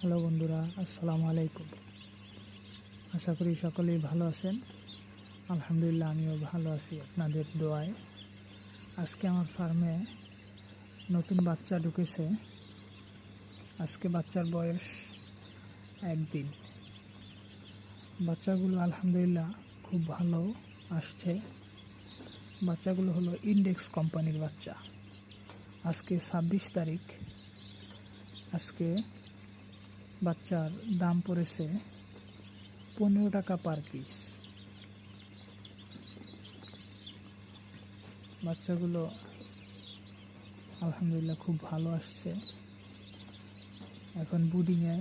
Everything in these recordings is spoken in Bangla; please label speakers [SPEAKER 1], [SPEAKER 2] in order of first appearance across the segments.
[SPEAKER 1] হ্যালো বন্ধুরা, আসসালামু আলাইকুম। আশা করি সকলেই ভালো আছেন। আলহামদুলিল্লাহ, আমিও ভালো আছি আপনাদের দোয়ায়। আজকে আমার ফার্মে নতুন বাচ্চা ঢুকেছে। আজকে বাচ্চার বয়স 1 দিন। বাচ্চাগুলো আলহামদুলিল্লাহ খুব ভালো আসছে। বাচ্চাগুলো হলো ইন্ডেক্স কোম্পানির বাচ্চা। আজকে 26 তারিখ। আজকে বাচ্চার দাম পড়েছে 15 টাকা পার পিস। বাচ্চাগুলো আলহামদুলিল্লাহ খুব ভালো আসছে। এখন বুডিংয়ে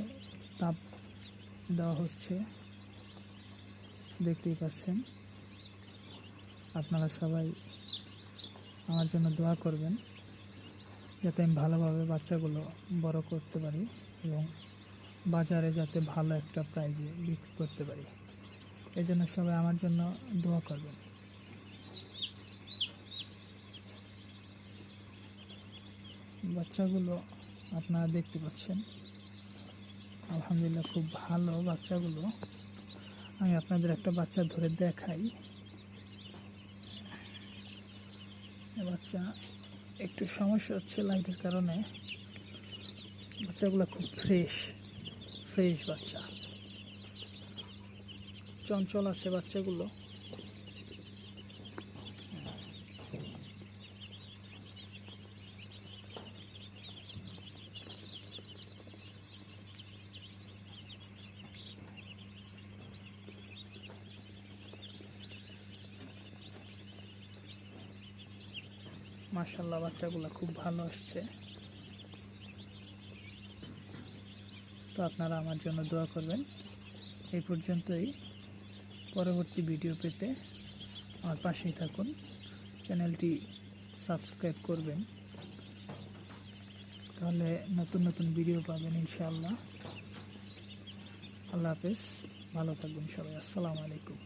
[SPEAKER 1] তাপ দেওয়া হচ্ছে, দেখতেই পাচ্ছেন। আপনারা সবাই আমার জন্য দোয়া করবেন যাতে আমি ভালোভাবে বাচ্চাগুলো বড় করতে পারি এবং বাজারে যাতে ভালো একটা প্রাইজে বিক্রি করতে পারি। এই জন্য সবাই আমার জন্য দোয়া করবেন। বাচ্চাগুলো আপনারা দেখতে পাচ্ছেন, আলহামদুলিল্লাহ খুব ভালো বাচ্চাগুলো। আমি আপনাদের একটা বাচ্চা ধরে দেখাই। বাচ্চা একটু সমস্যা হচ্ছে লাইটের কারণে। বাচ্চাগুলো খুব ফ্রেশ বাচ্চা, চঞ্চল আছে বাচ্চাগুলো। মাশাআল্লাহ, বাচ্চাগুলো খুব ভালো আসছে। তো আপনারা আমার জন্য দোয়া করবেন। এই পর্যন্তই। পরবর্তী ভিডিও পেতে আমার পাশেই থাকুন। চ্যানেলটি সাবস্ক্রাইব করবেন, তাহলে নতুন নতুন ভিডিও পাবেন ইনশাআল্লাহ। আল্লাহ হাফেজ, ভালো থাকবেন সবাই। আসসালামু আলাইকুম।